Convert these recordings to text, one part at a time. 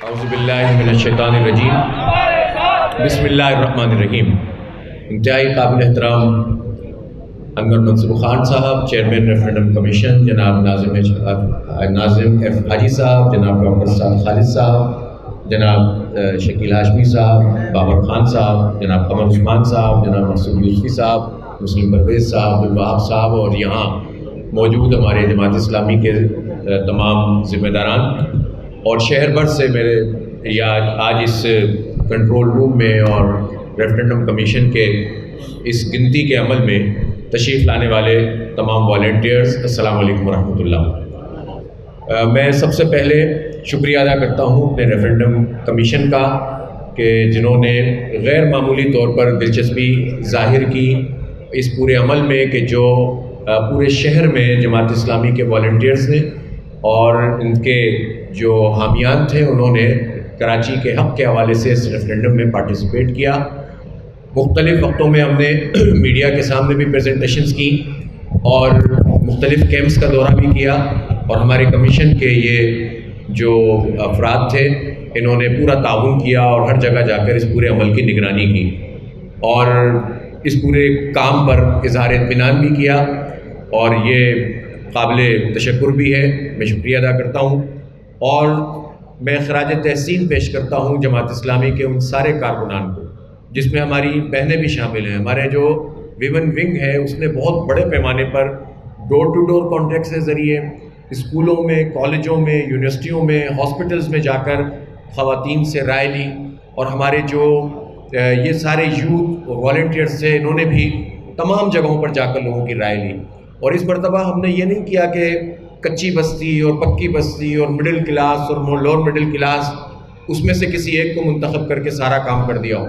اعوذ باللہ من الشیطان الرجیم بسم اللہ الرحمن الرحیم۔ انتہائی قابل احترام انور منصور خان صاحب، چیئرمین ریفرنڈم کمیشن، جناب ناظم ایف حاجی صاحب، جناب ڈاکٹر سعد خالد صاحب، جناب شکیل ہاشمی صاحب، بابر خان صاحب، جناب قمر عثمان صاحب، جناب مسعود یوسفی صاحب، مسلم پرویز صاحب، عبدالوہاب صاحب، اور یہاں موجود ہمارے جماعت اسلامی کے تمام ذمہ داران اور شہر بھر سے میرے آج اس کنٹرول روم میں اور ریفرنڈم کمیشن کے اس گنتی کے عمل میں تشریف لانے والے تمام والنٹیئرز، السلام علیکم ورحمۃ اللہ۔ میں سب سے پہلے شکریہ ادا کرتا ہوں اپنے ریفرنڈم کمیشن کا کہ جنہوں نے غیر معمولی طور پر دلچسپی ظاہر کی اس پورے عمل میں، کہ جو پورے شہر میں جماعت اسلامی کے والنٹیئرز نے اور ان کے جو حامیان تھے انہوں نے کراچی کے حق کے حوالے سے اس ریفرنڈم میں پارٹیسپیٹ کیا۔ مختلف وقتوں میں ہم نے میڈیا کے سامنے بھی پریزنٹیشنز کی اور مختلف کیمپس کا دورہ بھی کیا، اور ہمارے کمیشن کے یہ جو افراد تھے انہوں نے پورا تعاون کیا اور ہر جگہ جا کر اس پورے عمل کی نگرانی کی اور اس پورے کام پر اظہار اطمینان بھی کیا، اور یہ قابل تشکر بھی ہے۔ میں شکریہ ادا کرتا ہوں اور میں خراج تحسین پیش کرتا ہوں جماعت اسلامی کے ان سارے کارکنان کو، جس میں ہماری بہنیں بھی شامل ہیں۔ ہمارے جو ویمن ونگ ہے اس نے بہت بڑے پیمانے پر ڈور ٹو ڈور کانٹیکٹس کے ذریعے اسکولوں میں، کالجوں میں، یونیورسٹیوں میں، ہاسپٹلز میں جا کر خواتین سے رائے لی، اور ہمارے جو یہ سارے یوتھ والنٹیئرس تھے انہوں نے بھی تمام جگہوں پر جا کر لوگوں کی رائے لی۔ اور اس مرتبہ ہم نے یہ نہیں کیا کہ کچی بستی اور پکی بستی اور مڈل کلاس اور لوور مڈل کلاس اس میں سے کسی ایک کو منتخب کر کے سارا کام کر دیا ہو،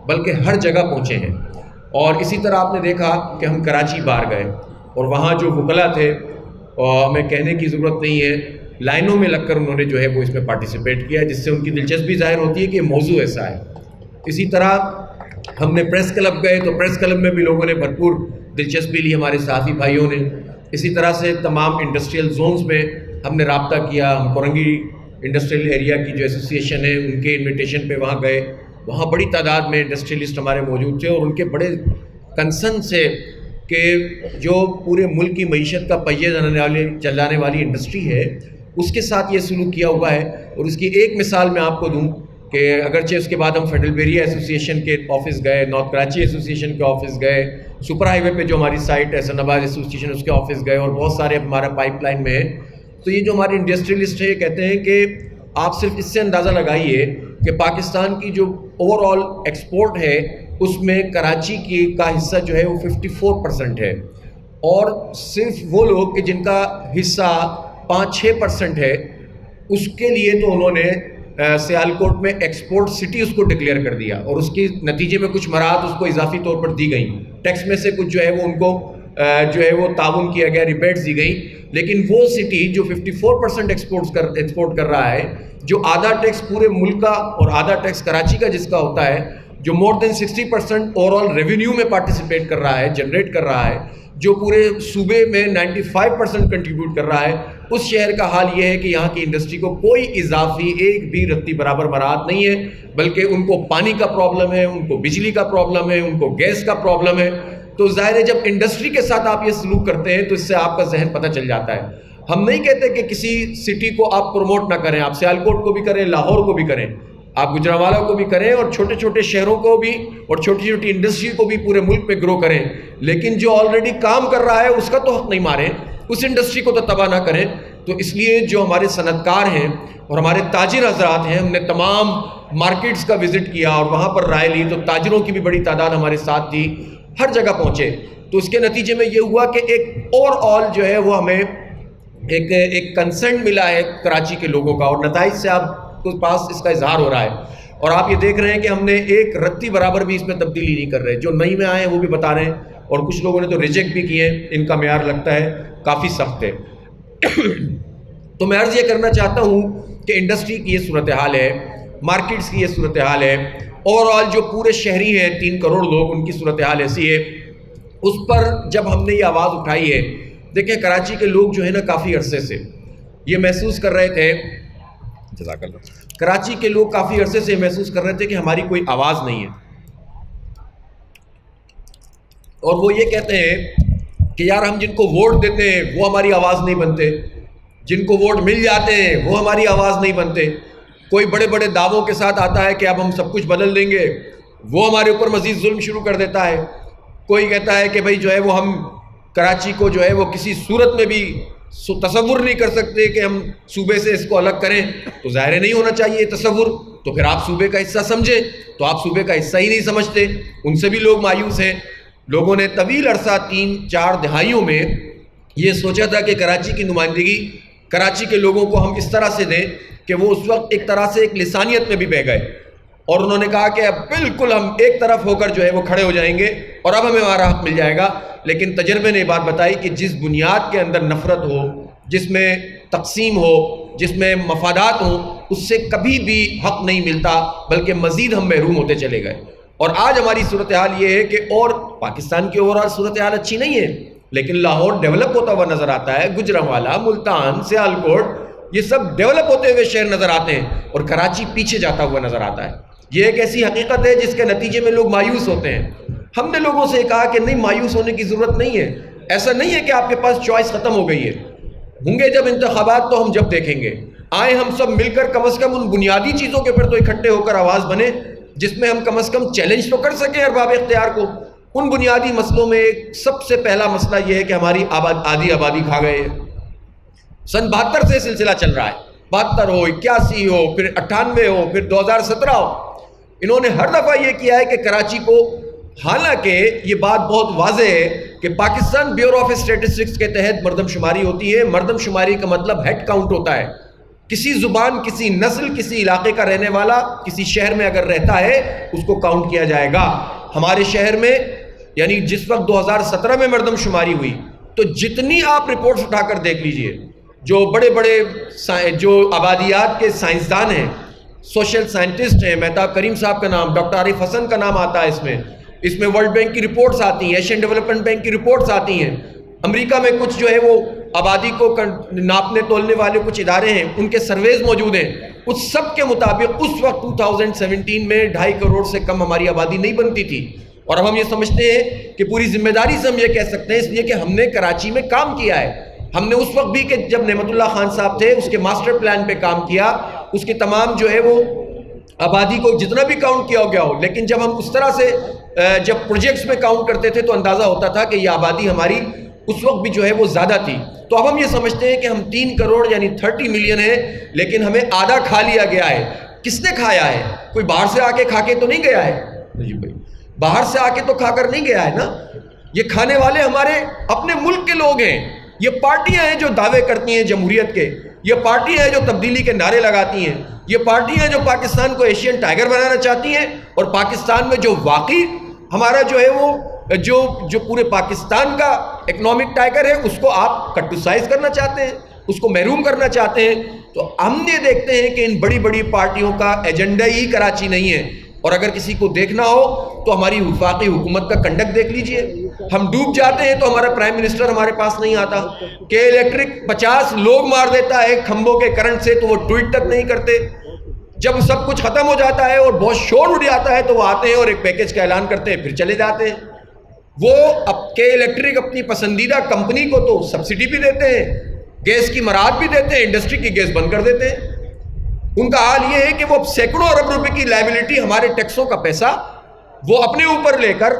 بلکہ ہر جگہ پہنچے ہیں۔ اور اسی طرح آپ نے دیکھا کہ ہم کراچی بار گئے اور وہاں جو وکلا تھے، ہمیں کہنے کی ضرورت نہیں ہے، لائنوں میں لگ کر انہوں نے جو ہے وہ اس میں پارٹیسپیٹ کیا، جس سے ان کی دلچسپی ظاہر ہوتی ہے کہ یہ موضوع ایسا ہے۔ اسی طرح ہم نے پریس کلب گئے تو پریس کلب میں بھی لوگوں نے بھرپور دلچسپی لی، ہمارے صحافی بھائیوں نے۔ اسی طرح سے تمام انڈسٹریل زونز میں ہم نے رابطہ کیا، ہم کورنگی انڈسٹریل ایریا کی جو ایسوسیشن ہے ان کے انویٹیشن پہ وہاں گئے، وہاں بڑی تعداد میں انڈسٹریلسٹ ہمارے موجود تھے، اور ان کے بڑے کنسرن سے کہ جو پورے ملک کی معیشت کا پہیہ چلانے والی انڈسٹری ہے اس کے ساتھ یہ سلوک کیا ہوا ہے۔ اور اس کی ایک مثال میں آپ کو دوں کہ اگرچہ اس کے بعد ہم فیڈرل بیریا ایسوسیشن کے آفس گئے، نارتھ کراچی ایسوسیشن کے آفس گئے، سپر ہائی وے پہ جو ہماری سائٹ ہے حسن آباد ایسوسیشن اس کے آفس گئے، اور بہت سارے ہمارا پائپ لائن میں ہے۔ تو یہ جو ہمارے انڈسٹریلسٹ ہیں یہ کہتے ہیں کہ آپ صرف اس سے اندازہ لگائیے کہ پاکستان کی جو اوور آل ایکسپورٹ ہے اس میں کراچی کا حصہ جو ہے وہ 54% ہے، اور صرف وہ لوگ کہ جن کا حصہ 5-6% ہے اس کے لیے تو انہوں نے سیالکوٹ میں ایکسپورٹ سٹی اس کو ڈکلیئر کر دیا، اور اس کے نتیجے میں کچھ مراحت اس کو اضافی طور پر دی گئیں، ٹیکس میں سے کچھ جو ہے وہ ان کو جو ہے وہ تعاون کیا گیا، ریبیٹس دی گئیں۔ لیکن وہ سٹی جو 54% ایکسپورٹ کر رہا ہے، جو آدھا ٹیکس پورے ملک کا اور آدھا ٹیکس کراچی کا جس کا ہوتا ہے، جو مور دین 60% اوور آل ریونیو میں پارٹیسپیٹ کر رہا ہے، جنریٹ کر رہا ہے، جو پورے صوبے میں 95% کنٹریبیوٹ کر رہا ہے، اس شہر کا حال یہ ہے کہ یہاں کی انڈسٹری کو کوئی اضافی ایک بھی رتی برابر مراحت نہیں ہے، بلکہ ان کو پانی کا پرابلم ہے، ان کو بجلی کا پرابلم ہے، ان کو گیس کا پرابلم ہے۔ تو ظاہر ہے جب انڈسٹری کے ساتھ آپ یہ سلوک کرتے ہیں تو اس سے آپ کا ذہن پتہ چل جاتا ہے۔ ہم نہیں کہتے کہ کسی سٹی کو آپ پروموٹ نہ کریں، آپ سیالکوٹ کو بھی کریں، لاہور کو بھی کریں، آپ گجرانوالہ کو بھی کریں، اور چھوٹے چھوٹے شہروں کو بھی اور چھوٹی چھوٹی انڈسٹری کو بھی پورے ملک میں گرو کریں، لیکن جو آلریڈی کام کر رہا ہے اس کا تو حق نہیں ماریں، اس انڈسٹری کو تو تباہ نہ کریں۔ تو اس لیے جو ہمارے صنعت کار ہیں اور ہمارے تاجر حضرات ہیں، ہم نے تمام مارکیٹس کا وزٹ کیا اور وہاں پر رائے لی، تو تاجروں کی بھی بڑی تعداد ہمارے ساتھ تھی، ہر جگہ پہنچے۔ تو اس کے نتیجے میں یہ ہوا کہ ایک اوور آل جو ہے وہ ہمیں ایک کنسرن ملا ہے کراچی کے لوگوں کا، اور نتائج سے آپ کے پاس اس کا اظہار ہو رہا ہے، اور آپ یہ دیکھ رہے ہیں کہ ہم نے ایک رتی برابر بھی اس میں تبدیلی نہیں کر رہے۔ جو نئی میں آئے ہیں وہ بھی بتا رہے ہیں، اور کچھ لوگوں نے تو ریجیکٹ بھی کیے ہیں، ان کا معیار لگتا ہے کافی سخت ہے۔ تو میں عرض یہ کرنا چاہتا ہوں کہ انڈسٹری کی یہ صورتحال ہے، مارکیٹس کی یہ صورتحال ہے، اوور آل جو پورے شہری ہیں 3 کروڑ لوگ، ان کی صورتحال ایسی ہے۔ اس پر جب ہم نے یہ آواز اٹھائی ہے، دیکھیں کراچی کے لوگ جو ہے نا کافی عرصے سے یہ محسوس کر رہے تھے، جزاک اللہ، کراچی کے لوگ کافی عرصے سے محسوس کر رہے تھے کہ ہماری کوئی آواز نہیں ہے، اور وہ یہ کہتے ہیں کہ یار ہم جن کو ووٹ دیتے ہیں وہ ہماری آواز نہیں بنتے، جن کو ووٹ مل جاتے ہیں وہ ہماری آواز نہیں بنتے۔ کوئی بڑے بڑے دعووں کے ساتھ آتا ہے کہ اب ہم سب کچھ بدل دیں گے، وہ ہمارے اوپر مزید ظلم شروع کر دیتا ہے۔ کوئی کہتا ہے کہ بھئی جو ہے وہ ہم کراچی کو جو ہے وہ کسی صورت میں بھی تصور نہیں کر سکتے کہ ہم صوبے سے اس کو الگ کریں، تو ظاہر نہیں ہونا چاہیے تصور، تو پھر آپ صوبے کا حصہ سمجھیں، تو آپ صوبے کا حصہ ہی نہیں سمجھتے۔ ان سے بھی لوگ مایوس ہیں۔ لوگوں نے طویل عرصہ 3-4 دہائیوں میں یہ سوچا تھا کہ کراچی کی نمائندگی کراچی کے لوگوں کو ہم اس طرح سے دیں کہ وہ اس وقت ایک طرح سے ایک لسانیت میں بھی بہہ گئے، اور انہوں نے کہا کہ اب بالکل ہم ایک طرف ہو کر جو ہے وہ کھڑے ہو جائیں گے اور اب ہمیں ہمارا حق مل جائے گا۔ لیکن تجربے نے یہ بات بتائی کہ جس بنیاد کے اندر نفرت ہو، جس میں تقسیم ہو، جس میں مفادات ہوں، اس سے کبھی بھی حق نہیں ملتا، بلکہ مزید ہم محروم ہوتے چلے گئے۔ اور آج ہماری صورتحال یہ ہے کہ اور پاکستان کی اوورآل صورتحال اچھی نہیں ہے، لیکن لاہور ڈیولپ ہوتا ہوا نظر آتا ہے، گجرانوالہ، ملتان، سیالکوٹ، یہ سب ڈیولپ ہوتے ہوئے شہر نظر آتے ہیں، اور کراچی پیچھے جاتا ہوا نظر آتا ہے۔ یہ ایک ایسی حقیقت ہے جس کے نتیجے میں لوگ مایوس ہوتے ہیں۔ ہم نے لوگوں سے کہا کہ نہیں، مایوس ہونے کی ضرورت نہیں ہے، ایسا نہیں ہے کہ آپ کے پاس چوائس ختم ہو گئی ہے، ہوں گے جب انتخابات تو ہم جب دیکھیں گے۔ آئیں ہم سب مل کر کم از کم ان بنیادی چیزوں کے پر تو اکٹھے ہو کر آواز بنے جس میں ہم کم از کم چیلنج تو کر سکیں ارباب اختیار کو۔ ان بنیادی مسئلوں میں سب سے پہلا مسئلہ یہ ہے کہ ہماری آدھی آبادی کھا گئے ہے۔ سن 72 سے سلسلہ چل رہا ہے، 72 ہو، 81 ہو، پھر 98 ہو، پھر 2017 ہو۔ انہوں نے ہر دفعہ یہ کیا ہے کہ کراچی کو، حالانکہ یہ بات بہت واضح ہے کہ پاکستان بیورو آف اسٹیٹسٹکس کے تحت مردم شماری ہوتی ہے۔ مردم شماری کا مطلب ہیڈ کاؤنٹ ہوتا ہے۔ کسی زبان، کسی نسل، کسی علاقے کا رہنے والا کسی شہر میں اگر رہتا ہے اس کو کاؤنٹ کیا جائے گا۔ ہمارے شہر میں یعنی جس وقت 2017 میں مردم شماری ہوئی تو جتنی آپ رپورٹس اٹھا کر دیکھ لیجئے، جو بڑے بڑے جو آبادیات کے سائنسدان ہیں، سوشل سائنٹسٹ ہیں، مہتاب کریم صاحب کا نام، ڈاکٹر عارف حسن کا نام آتا ہے اس میں ورلڈ بینک کی رپورٹس آتی ہیں، ایشین ڈیولپمنٹ بینک کی رپورٹس آتی ہیں، امریکہ میں کچھ جو ہے وہ آبادی کو ناپنے تولنے والے کچھ ادارے ہیں، ان کے سرویز موجود ہیں۔ اس سب کے مطابق اس وقت 2017 میں 2.5 کروڑ سے کم ہماری آبادی نہیں بنتی تھی، اور اب ہم یہ سمجھتے ہیں کہ پوری ذمہ داری سے ہم یہ کہہ سکتے ہیں، اس لیے کہ ہم نے کراچی میں کام کیا ہے۔ ہم نے اس وقت بھی کہ جب نعمت اللہ خان صاحب تھے اس کے ماسٹر پلان پہ کام کیا، اس کے تمام جو ہے وہ آبادی کو جتنا بھی کاؤنٹ کیا ہو گیا ہو، لیکن جب ہم اس طرح سے جب پروجیکٹس میں کاؤنٹ کرتے تھے تو اندازہ ہوتا تھا کہ یہ آبادی ہماری اس وقت بھی جو ہے وہ زیادہ تھی۔ تو اب ہم یہ سمجھتے ہیں کہ ہم 3 کروڑ یعنی 30 ملین ہیں، لیکن ہمیں آدھا کھا لیا گیا ہے۔ کس نے کھایا ہے؟ کوئی باہر سے آ کے کھا کے تو نہیں گیا ہے؟ جی بھائی، باہر سے آ کے تو کھا کر نہیں گیا ہے نا، یہ کھانے والے ہمارے اپنے ملک کے لوگ ہیں۔ یہ پارٹیاں ہیں جو دعوے کرتی ہیں جمہوریت کے، یہ پارٹیاں ہیں جو تبدیلی کے نعرے لگاتی ہیں، یہ پارٹیاں ہیں جو پاکستان کو ایشین ٹائیگر بنانا چاہتی ہیں، اور پاکستان میں جو واقعی ہمارا جو ہے وہ جو پورے پاکستان کا اکنامک ٹائیگر ہے اس کو آپ کٹوسائز کرنا چاہتے ہیں، اس کو محروم کرنا چاہتے ہیں۔ تو ہم یہ دیکھتے ہیں کہ ان بڑی بڑی پارٹیوں کا ایجنڈا ہی کراچی نہیں ہے، اور اگر کسی کو دیکھنا ہو تو ہماری وفاقی حکومت کا کنڈکٹ دیکھ لیجئے۔ ہم ڈوب جاتے ہیں تو ہمارا پرائم منسٹر ہمارے پاس نہیں آتا، کہ الیکٹرک 50 لوگ مار دیتا ہے کھمبوں کے کرنٹ سے تو وہ ٹویٹ تک نہیں کرتے۔ جب سب کچھ ختم ہو جاتا ہے اور بہت شور اٹھ جاتا ہے تو وہ آتے ہیں اور ایک پیکج کا اعلان کرتے ہیں، پھر چلے جاتے ہیں۔ وہ اب کے الیکٹرک اپنی پسندیدہ کمپنی کو تو سبسڈی بھی دیتے ہیں، گیس کی مراعات بھی دیتے ہیں، انڈسٹری کی گیس بند کر دیتے ہیں۔ ان کا حال یہ ہے کہ وہ سینکڑوں ارب روپے کی لائبلٹی، ہمارے ٹیکسوں کا پیسہ وہ اپنے اوپر لے کر،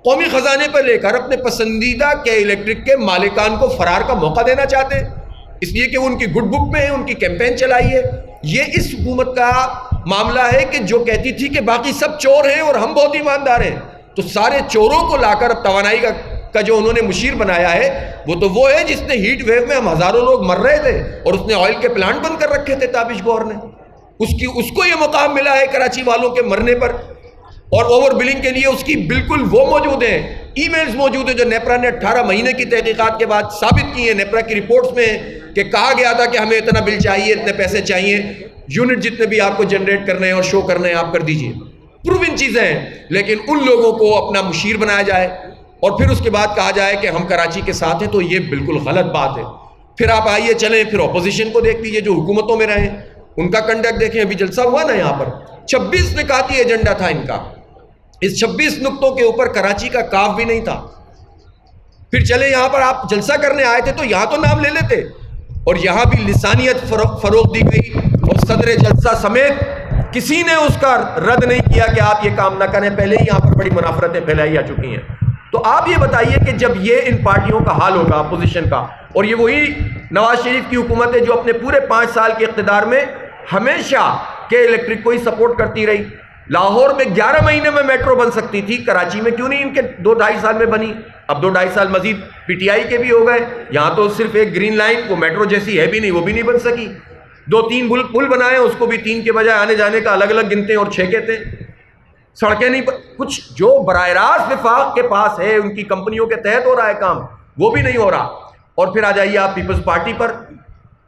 قومی خزانے پر لے کر اپنے پسندیدہ کے الیکٹرک کے مالکان کو فرار کا موقع دینا چاہتے ہیں، اس لیے کہ وہ ان کی گڈ بک میں ہے، ان کی کیمپین چلائی ہے۔ یہ اس حکومت کا معاملہ ہے کہ جو کہتی تھی کہ باقی سب چور ہیں اور ہم بہت ایماندار ہیں، تو سارے چوروں کو لا کر اب توانائی کا جو انہوں نے مشیر بنایا ہے وہ ہے جس نے ہیٹ ویو میں ہم ہزاروں لوگ مر رہے تھے اور اس نے آئل کے پلانٹ بند کر رکھے تھے تابش گور نے، اس کو یہ مقام ملا ہے کراچی والوں کے مرنے پر، اور اوور بلنگ کے لیے اس کی بالکل وہ موجود ہیں، ای میلز موجود ہیں جو نیپرا نے 18 مہینے کی تحقیقات کے بعد ثابت کی ہیں، نیپرا کی رپورٹس میں کہ کہا گیا تھا کہ ہمیں اتنا بل چاہیے، اتنے پیسے چاہیے، یونٹ جتنے بھی آپ کو جنریٹ کرنے ہیں اور شو کرنے ہیں آپ کر دیجئے، پروون چیزیں ہیں، لیکن ان لوگوں کو اپنا مشیر بنایا جائے اور پھر اس کے بعد کہا جائے کہ ہم کراچی کے ساتھ ہیں، تو یہ بالکل غلط بات ہے۔ پھر آپ آئیے چلیں، پھر اپوزیشن کو دیکھ لیجئے جو حکومتوں میں رہیں، ان کا کنڈکٹ دیکھیں، ابھی جلسہ ہوا نا یہاں پر، 26 نکاتی ایجنڈا تھا ان کا، اس 26 نقطوں کے اوپر کراچی کا کاف بھی نہیں تھا۔ پھر چلے یہاں پر آپ جلسہ کرنے آئے تھے تو یہاں تو نام لے لیتے، اور یہاں بھی لسانیت فروغ دی گئی، اور صدر جلسہ سمیت کسی نے اس کا رد نہیں کیا کہ آپ یہ کام نہ کریں، پہلے ہی یہاں پر بڑی منافرتیں پھیلائی آ چکی ہیں۔ تو آپ یہ بتائیے کہ جب یہ ان پارٹیوں کا حال ہوگا اپوزیشن کا، اور یہ وہی نواز شریف کی حکومت ہے جو اپنے پورے 5 سال کے اقتدار میں ہمیشہ کے الیکٹرک کو ہی سپورٹ کرتی رہی، لاہور میں 11 مہینے میں میٹرو بن سکتی تھی، کراچی میں کیوں نہیں ان کے 2-2.5 سال میں بنی؟ اب 2-2.5 سال مزید پی ٹی آئی کے بھی ہو گئے، یہاں تو صرف ایک گرین لائن، وہ میٹرو جیسی ہے بھی نہیں، وہ بھی نہیں بن سکی۔ 2-3 پل بنائے، اس کو بھی 3 کے بجائے آنے جانے کا الگ الگ گنتے ہیں اور 6 کہتے ہیں۔ سڑکیں نہیں، کچھ جو براہ راست وفاق کے پاس ہے، ان کی کمپنیوں کے تحت ہو رہا ہے کام، وہ بھی نہیں ہو رہا۔ اور پھر آ جائیے آپ پیپلز پارٹی پر،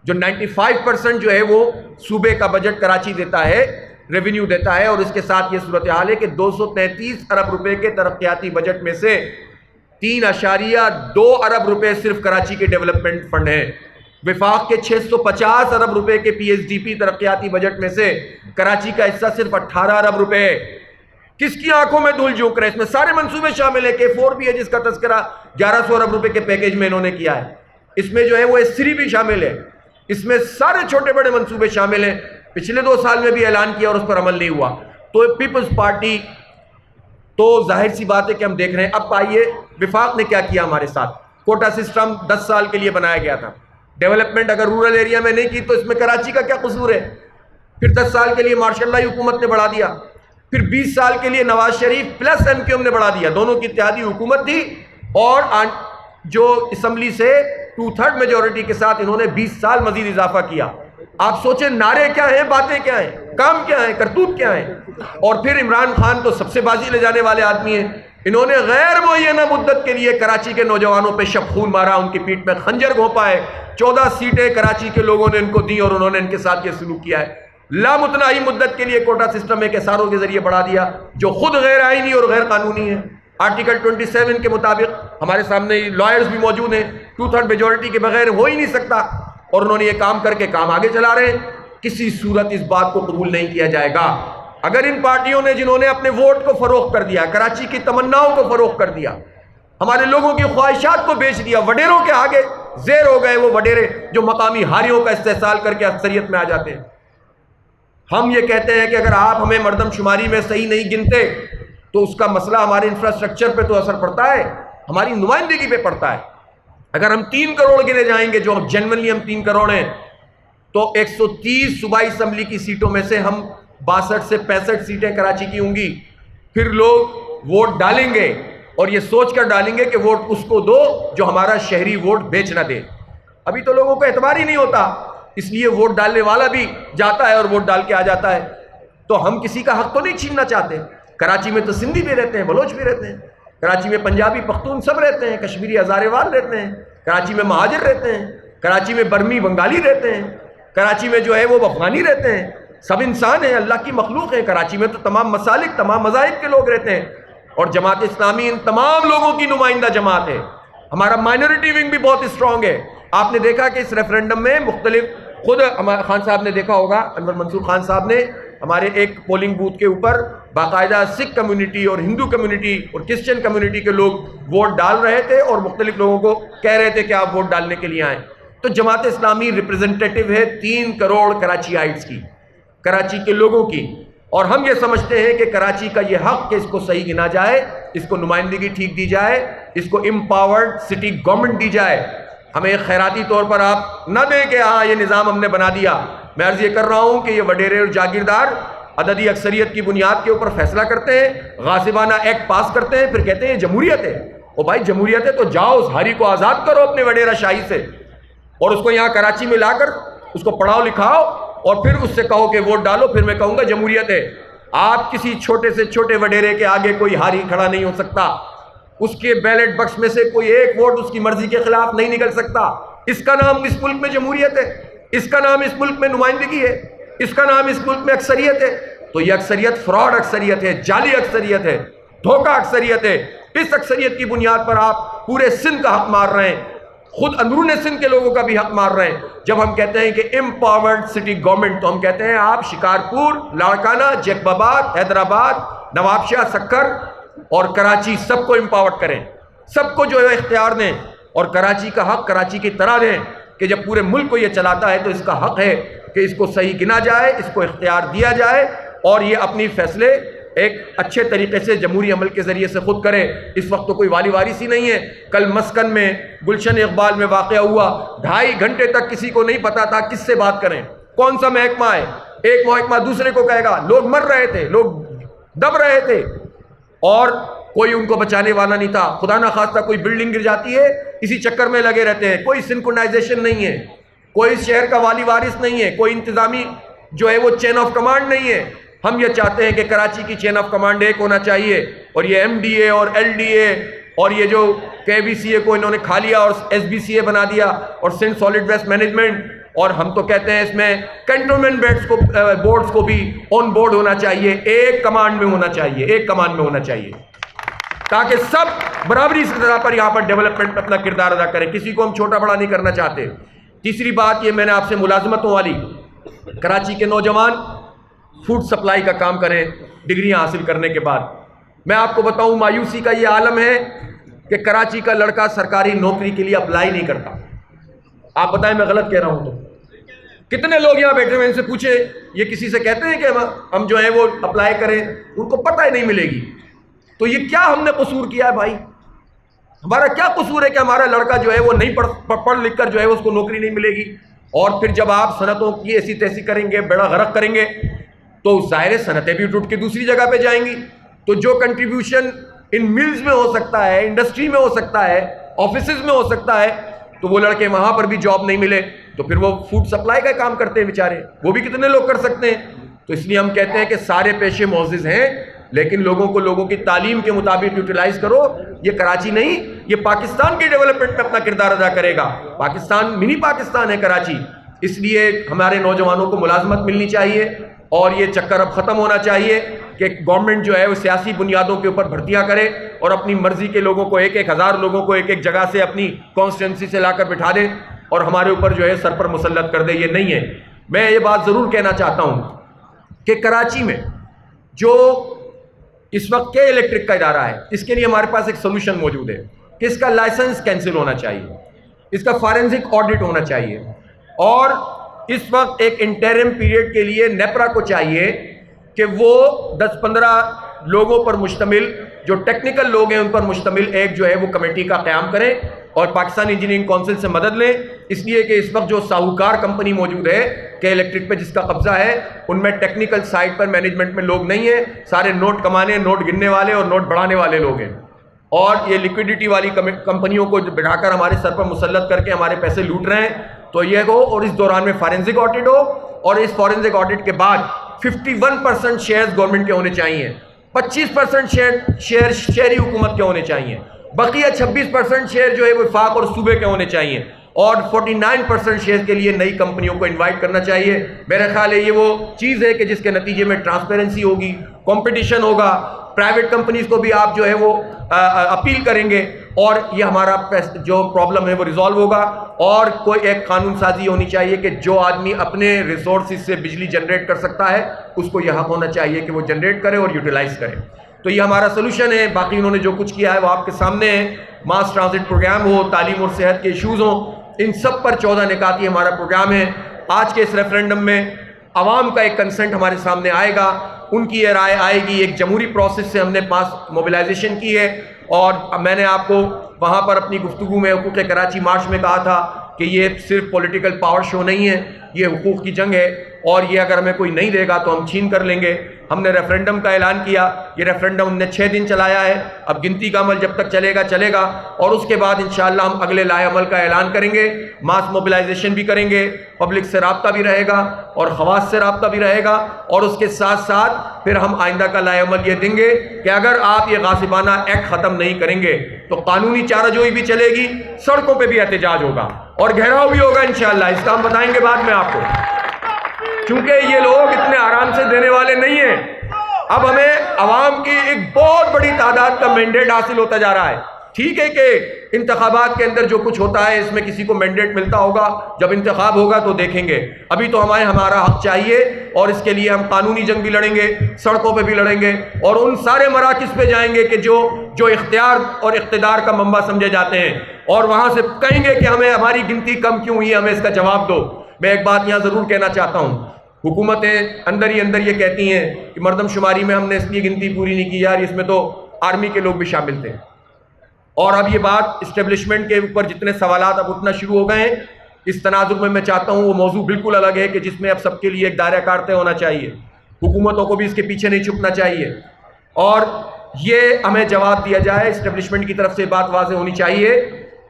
جو 95% جو ہے وہ صوبے کا بجٹ کراچی دیتا ہے، ریونیو دیتا ہے، اور اس کے ساتھ یہ صورتحال ہے کہ 233 ارب روپے کے ترقیاتی بجٹ میں سے 3.2 ارب روپے صرف کراچی کے ڈیولپمنٹ فنڈ ہیں۔ وفاق کے 650 ارب روپے کے پی ایس ڈی پی ترقیاتی بجٹ میں سے کراچی کا حصہ صرف 18 ارب روپے ہے۔ کس کی آنکھوں میں دھول جھونک رہے؟ اس میں سارے منصوبے شامل ہیں، K4 بھی ہے جس کا تذکرہ 1100 ارب روپے کے پیکیج میں انہوں نے کیا ہے، اس میں جو ہے وہ S3 بھی شامل ہے، اس میں سارے چھوٹے بڑے منصوبے شامل ہیں۔ پچھلے 2 سال میں بھی اعلان کیا اور اس پر عمل نہیں ہوا۔ تو پیپلز پارٹی تو ظاہر سی بات ہے کہ ہم دیکھ رہے ہیں۔ اب آئیے وفاق نے کیا کیا ہمارے ساتھ۔ کوٹا سسٹم 10 سال کے لیے بنایا گیا تھا، ڈیولپمنٹ اگر رورل ایریا میں نہیں کی تو اس میں کراچی کا کیا قصور ہے؟ پھر 10 سال کے لیے مارشل لاء حکومت نے بڑھا دیا، پھر 20 سال کے لیے نواز شریف پلس MQM نے بڑھا دیا، دونوں کی اتحادی حکومت تھی، اور جو اسمبلی سے 2/3 میجورٹی کے ساتھ انہوں نے 20 سال مزید اضافہ کیا۔ آپ سوچیں نعرے کیا ہیں، باتیں کیا ہیں، کام کیا ہیں، کرتوت کیا ہیں۔ اور پھر عمران خان تو سب سے بازی لے جانے والے آدمی ہیں، انہوں نے غیر معینہ مدت کے لیے کراچی کے نوجوانوں پہ شب خون مارا، ان کی پیٹھ میں خنجر گھونپا ہے، 14 سیٹیں کراچی کے لوگوں نے ان کو دی اور انہوں نے ان کے ساتھ یہ سلوک کیا ہے۔ لامتناہی مدت کے لیے کوٹا سسٹم ایک SRO کے ذریعے بڑھا دیا جو خود غیر آئینی اور غیر قانونی ہے۔ آرٹیکل 27 کے مطابق ہمارے سامنے لائرز بھی موجود ہیں، 2/3 میجورٹی کے بغیر ہو ہی نہیں سکتا، اور انہوں نے یہ کام کر کے کام آگے چلا رہے ہیں۔ کسی صورت اس بات کو قبول نہیں کیا جائے گا اگر ان پارٹیوں نے جنہوں نے اپنے ووٹ کو فروخت کر دیا، کراچی کی تمناؤں کو فروخت کر دیا، ہمارے لوگوں کی خواہشات کو بیچ دیا، وڈیروں کے آگے زیر ہو گئے وہ وڈیرے جو مقامی ہاریوں کا استحصال کر کے اکثریت میں آ جاتے ہیں۔ ہم یہ کہتے ہیں کہ اگر آپ ہمیں مردم شماری میں صحیح نہیں گنتے تو اس کا مسئلہ ہمارے انفراسٹرکچر پہ تو اثر پڑتا ہے، ہماری نمائندگی پہ پڑتا ہے۔ اگر ہم 3 کروڑ گنے جائیں گے، جو جنرلی ہم 3 کروڑ ہیں، تو 130 صوبائی اسمبلی کی سیٹوں میں سے ہم 62 سے 65 سیٹیں کراچی کی ہوں گی۔ پھر لوگ ووٹ ڈالیں گے اور یہ سوچ کر ڈالیں گے کہ ووٹ اس کو دو جو ہمارا شہری ووٹ بیچ نہ دے۔ ابھی تو لوگوں کو اعتبار ہی نہیں ہوتا، اس لیے ووٹ ڈالنے والا بھی جاتا ہے اور ووٹ ڈال کے آ جاتا ہے۔ تو ہم کسی کا حق تو نہیں چھیننا چاہتے۔ کراچی میں تو سندھی بھی رہتے ہیں، بلوچ بھی رہتے ہیں، کراچی میں پنجابی پختون سب رہتے ہیں، کشمیری ہزارے وال رہتے ہیں، کراچی میں مہاجر رہتے ہیں، کراچی میں برمی بنگالی رہتے ہیں، کراچی میں جو ہے وہ افغانی رہتے ہیں، سب انسان ہیں، اللہ کی مخلوق ہے۔ کراچی میں تو تمام مسالک، تمام مذاہب کے لوگ رہتے ہیں، اور جماعت اسلامی ان تمام لوگوں کی نمائندہ جماعت ہے۔ ہمارا مائنورٹی ونگ بھی بہت اسٹرانگ ہے۔ آپ نے دیکھا کہ اس ریفرینڈم میں مختلف، خود خان صاحب نے دیکھا ہوگا، انور منصور خان صاحب نے ہمارے ایک پولنگ بوتھ کے اوپر باقاعدہ سکھ کمیونٹی اور ہندو کمیونٹی اور کرسچن کمیونٹی کے لوگ ووٹ ڈال رہے تھے اور مختلف لوگوں کو کہہ رہے تھے کہ آپ ووٹ ڈالنے کے لیے آئیں۔ تو جماعت اسلامی ریپرزنٹیٹیو ہے 3 کروڑ کراچی آئٹس کی، کراچی کے لوگوں کی، اور ہم یہ سمجھتے ہیں کہ کراچی کا یہ حق کہ اس کو صحیح گنا جائے، اس کو نمائندگی ٹھیک دی جائے، اس کو امپاورڈ سٹی گورنمنٹ دی جائے۔ ہمیں خیراتی طور پر آپ نہ دیں کہ ہاں یہ نظام ہم نے بنا دیا۔ میں عرض یہ کر رہا ہوں کہ یہ وڈیرے اور جاگیردار عددی اکثریت کی بنیاد کے اوپر فیصلہ کرتے ہیں، غاصبانہ ایکٹ پاس کرتے ہیں، پھر کہتے ہیں یہ جمہوریت ہے۔ او بھائی جمہوریت ہے تو جاؤ اس ہاری کو آزاد کرو اپنے وڈیرہ شاہی سے، اور اس کو یہاں کراچی میں لا کر اس کو پڑھاؤ لکھاؤ، اور پھر اس سے کہو کہ ووٹ ڈالو، پھر میں کہوں گا جمہوریت ہے۔ آپ کسی چھوٹے سے چھوٹے وڈیرے کے آگے کوئی ہاری کھڑا نہیں ہو سکتا، اس کے بیلٹ بکس میں سے کوئی ایک ووٹ اس کی مرضی کے خلاف نہیں نکل سکتا۔ اس کا نام اس ملک میں جمہوریت ہے، اس کا نام اس ملک میں نمائندگی ہے، اس کا نام اس ملک میں اکثریت ہے۔ تو یہ اکثریت فراڈ اکثریت ہے، جعلی اکثریت ہے، دھوکہ اکثریت ہے۔ اس اکثریت کی بنیاد پر آپ پورے سندھ کا حق مار رہے ہیں۔ خود اندرون سندھ کے لوگوں کا بھی حق مار رہے ہیں. جب ہم کہتے ہیں کہ امپاورڈ سٹی گورنمنٹ، تو ہم کہتے ہیں آپ شکارپور، لاڑکانہ، جیکب آباد، حیدرآباد، نواب شاہ، سکھر اور کراچی سب کو امپاورڈ کریں، سب کو جو ہے اختیار دیں، اور کراچی کا حق کراچی کی طرح دیں کہ جب پورے ملک کو یہ چلاتا ہے تو اس کا حق ہے کہ اس کو صحیح گنا جائے، اس کو اختیار دیا جائے اور یہ اپنی فیصلے ایک اچھے طریقے سے جمہوری عمل کے ذریعے سے خود کرے. اس وقت تو کوئی والی وارث ہی نہیں ہے. کل مسکن میں گلشن اقبال میں واقعہ ہوا، 2.5 گھنٹے تک کسی کو نہیں پتا تھا کس سے بات کریں، کون سا محکمہ ہے. ایک محکمہ دوسرے کو کہے گا، لوگ مر رہے تھے، لوگ دب رہے تھے اور کوئی ان کو بچانے والا نہیں تھا. خدا نہ خواستہ کوئی بلڈنگ گر جاتی ہے، اسی چکر میں لگے رہتے ہیں. کوئی سنکرونائزیشن نہیں ہے، کوئی شہر کا والی وارث نہیں ہے، کوئی انتظامی جو ہے وہ چین آف کمانڈ نہیں ہے. ہم یہ چاہتے ہیں کہ کراچی کی چین آف کمانڈ ایک ہونا چاہیے، اور یہ ایم ڈی اے اور ایل ڈی اے اور یہ جو کے بی سی اے کو انہوں نے کھا لیا اور ایس بی سی اے بنا دیا اور سندھ سالڈ ویسٹ مینجمنٹ، اور ہم تو کہتے ہیں اس میں کنٹونمنٹ بورڈز کو بھی آن بورڈ ہونا چاہیے، ایک کمانڈ میں ہونا چاہیے، ایک کمانڈ میں ہونا چاہیے، تاکہ سب برابری کی سطح پر یہاں پر ڈیولپمنٹ میں اپنا کردار ادا کریں. کسی کو ہم چھوٹا بڑا نہیں کرنا چاہتے. تیسری بات یہ میں نے آپ سے ملازمتوں والی، کراچی کے نوجوان فوڈ سپلائی کا کام کریں ڈگریاں حاصل کرنے کے بعد. میں آپ کو بتاؤں مایوسی کا یہ عالم ہے کہ کراچی کا لڑکا سرکاری نوکری کے لیے اپلائی نہیں کرتا. آپ بتائیں میں غلط کہہ رہا ہوں تو؟ کتنے لوگ یہاں بیٹھے ہوئے ان سے پوچھے، یہ کسی سے کہتے ہیں کہ ہم جو ہے وہ اپلائی کریں؟ ان کو پتہ ہی نہیں ملے گی. تو یہ کیا ہم نے قصور کیا ہے بھائی؟ ہمارا کیا قصور ہے کہ ہمارا لڑکا جو ہے وہ نہیں پڑھ لکھ کر جو ہے اس کو نوکری نہیں ملے گی؟ اور پھر جب آپ صنعتوں کی ایسی تیسی کریں گے، بیڑا غرق کریں گے، تو ظاہر صنعتیں بھی ٹوٹ کے دوسری جگہ پہ جائیں گی. تو جو کنٹریبیوشن ان ملز میں ہو سکتا ہے، انڈسٹری میں ہو سکتا ہے، آفیسز میں ہو سکتا ہے، تو وہ لڑکے وہاں پر بھی جاب نہیں ملے تو پھر وہ فوڈ سپلائی کا کام کرتے ہیں بیچارے. وہ بھی کتنے لوگ کر سکتے ہیں؟ تو اس لیے ہم کہتے ہیں کہ سارے پیشے معزز ہیں، لیکن لوگوں کی تعلیم کے مطابق یوٹیلائز کرو. یہ کراچی نہیں، یہ پاکستان کی ڈیولپمنٹ میں اپنا کردار ادا کرے گا. پاکستان منی پاکستان ہے کراچی. اس لیے ہمارے نوجوانوں کو ملازمت ملنی چاہیے اور یہ چکر اب ختم ہونا چاہیے کہ گورنمنٹ جو ہے وہ سیاسی بنیادوں کے اوپر بھرتیاں کرے اور اپنی مرضی کے لوگوں کو 1,000 لوگوں کو ایک جگہ سے اپنی کانسٹیٹوئنسی سے لا کر بٹھا دے اور ہمارے اوپر جو ہے سر پر مسلط کر دے. یہ نہیں ہے. میں یہ بات ضرور کہنا چاہتا ہوں کہ کراچی میں جو اس وقت کے الیکٹرک کا ادارہ ہے، اس کے لیے ہمارے پاس ایک سولوشن موجود ہے کہ اس کا لائسنس کینسل ہونا چاہیے، اس کا فارنزک آڈٹ ہونا چاہیے، اور اس وقت ایک انٹرم پیریڈ کے لیے نیپرا کو چاہیے کہ وہ 10-15 لوگوں پر مشتمل، جو ٹیکنیکل لوگ ہیں ان پر مشتمل ایک جو ہے وہ کمیٹی کا قیام کریں اور پاکستان انجینئرنگ کونسل سے مدد لیں. اس لیے کہ اس وقت جو ساہوکار کمپنی موجود ہے کہ الیکٹرک پہ جس کا قبضہ ہے، ان میں ٹیکنیکل سائٹ پر مینجمنٹ میں لوگ نہیں ہیں، سارے نوٹ کمانے، نوٹ گننے والے اور نوٹ بڑھانے والے لوگ ہیں، اور یہ لیکوڈیٹی والی کمپنیوں کو بٹھا کر ہمارے سر پر مسلط کر کے ہمارے پیسے لوٹ رہے ہیں. تو یہ ہو، اور اس دوران میں فارنزک آڈٹ ہو، اور اس فارنزک آڈٹ کے بعد 51% شیئرز گورنمنٹ کے ہونے چاہیے، 25% شیئر شہری حکومت کے ہونے چاہیے، بقیہ 26% شیئر جو ہے وہ وفاق اور صوبے کے ہونے چاہیے، اور 49% شیئر کے لیے نئی کمپنیوں کو انوائٹ کرنا چاہیے. میرا خیال ہے یہ وہ چیز ہے کہ جس کے نتیجے میں ٹرانسپیرنسی ہوگی، کمپٹیشن ہوگا، پرائیویٹ کمپنیز کو بھی آپ جو ہے وہ اپیل کریں گے، اور یہ ہمارا جو پرابلم ہے وہ ریزالو ہوگا. اور کوئی ایک قانون سازی ہونی چاہیے کہ جو آدمی اپنے ریسورسز سے بجلی جنریٹ کر سکتا ہے اس کو یہ حق ہونا چاہیے کہ وہ جنریٹ کرے اور یوٹیلائز کرے. تو یہ ہمارا سلوشن ہے. باقی انہوں نے جو کچھ کیا ہے وہ آپ کے سامنے ہے. ماس ٹرانزٹ پروگرام ہو، تعلیم اور صحت کے ایشوز ہوں، ان سب پر 14 نکاتی ہمارا پروگرام ہے. آج کے اس ریفرینڈم میں عوام کا ایک کنسنٹ ہمارے سامنے آئے گا، ان کی یہ رائے آئے گی. ایک جمہوری پروسیس سے ہم نے پاس موبلائزیشن کی ہے، اور میں نے آپ کو وہاں پر اپنی گفتگو میں حقوق کراچی مارچ میں کہا تھا کہ یہ صرف پولیٹیکل پاور شو نہیں ہے، یہ حقوق کی جنگ ہے، اور یہ اگر ہمیں کوئی نہیں دے گا تو ہم چھین کر لیں گے. ہم نے ریفرینڈم کا اعلان کیا. یہ ریفرینڈم ہم نے 6 دن چلایا ہے. اب گنتی کا عمل جب تک چلے گا، اور اس کے بعد انشاءاللہ ہم اگلے لائحہ عمل کا اعلان کریں گے. ماس موبلائزیشن بھی کریں گے، پبلک سے رابطہ بھی رہے گا اور خواص سے رابطہ بھی رہے گا، اور اس کے ساتھ ساتھ پھر ہم آئندہ کا لائحہ عمل یہ دیں گے کہ اگر آپ یہ غاصبانہ ایکٹ ختم نہیں کریں گے تو قانونی چارہ جوئی بھی چلے گی، سڑکوں پہ بھی احتجاج ہوگا اور گھیراؤ بھی ہوگا انشاءاللہ. اس کا ہم بتائیں گے بعد میں آپ کو، کیونکہ یہ لوگ اتنے آرام سے دینے والے نہیں ہیں. اب ہمیں عوام کی ایک بہت بڑی تعداد کا مینڈیٹ حاصل ہوتا جا رہا ہے. ٹھیک ہے کہ انتخابات کے اندر جو کچھ ہوتا ہے اس میں کسی کو مینڈیٹ ملتا ہوگا، جب انتخاب ہوگا تو دیکھیں گے. ابھی تو ہمارا حق چاہیے اور اس کے لیے ہم قانونی جنگ بھی لڑیں گے، سڑکوں پہ بھی لڑیں گے اور ان سارے مراکز پہ جائیں گے کہ جو اختیار اور اقتدار کا منبع سمجھے جاتے ہیں، اور وہاں سے کہیں گے کہ ہماری گنتی کم کیوں ہوئی، ہمیں اس کا جواب دو. میں ایک بات یہاں ضرور کہنا چاہتا ہوں، حکومتیں اندر ہی اندر یہ کہتی ہیں کہ مردم شماری میں ہم نے اس لیے گنتی پوری نہیں کی، یار اس میں تو آرمی کے لوگ بھی شامل تھے. اور اب یہ بات اسٹیبلشمنٹ کے اوپر جتنے سوالات اب اٹھنا شروع ہو گئے ہیں، اس تناظر میں چاہتا ہوں وہ موضوع بالکل الگ ہے کہ جس میں اب سب کے لیے ایک دائرہ کار طے ہونا چاہیے. حکومتوں کو بھی اس کے پیچھے نہیں چھپنا چاہیے اور یہ ہمیں جواب دیا جائے، اسٹیبلشمنٹ کی طرف سے بات واضح ہونی چاہیے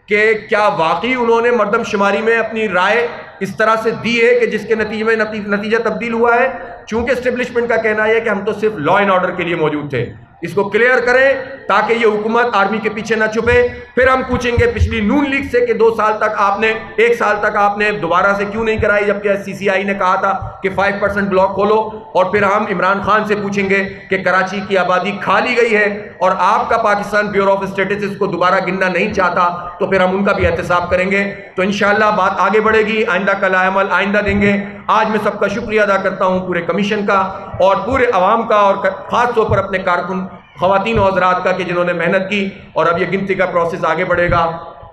کہ کیا واقعی انہوں نے مردم شماری میں اپنی رائے اس طرح سے دی ہے کہ جس کے نتیجے میں نتیجہ تبدیل ہوا ہے. چونکہ اسٹیبلشمنٹ کا کہنا ہے کہ ہم تو صرف لا اینڈ آرڈر کے لیے موجود تھے. اس کو کلیئر کریں تاکہ یہ حکومت آرمی کے پیچھے نہ چھپے. پھر ہم پوچھیں گے پچھلی نون لیگ سے کہ 2 سال تک آپ نے 1 سال تک آپ نے دوبارہ سے کیوں نہیں کرائی، جبکہ سی سی آئی نے کہا تھا کہ 5% بلاک کھولو. اور پھر ہم عمران خان سے پوچھیں گے کہ کراچی کی آبادی کھا لی گئی ہے اور آپ کا پاکستان بیورو آف اسٹیٹسٹکس کو دوبارہ گننا نہیں چاہتا، تو پھر ہم ان کا بھی احتساب کریں گے. تو انشاءاللہ بات آگے بڑھے گی، آئندہ کا عمل آئندہ دیں گے. آج میں سب کا شکریہ ادا کرتا ہوں، پورے کمیشن کا اور پورے عوام کا، اور خاص طور پر اپنے کارکن خواتین و حضرات کا کہ جنہوں نے محنت کی. اور اب یہ گنتی کا پروسیس آگے بڑھے گا.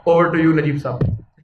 اوور ٹو یو نجیب صاحب.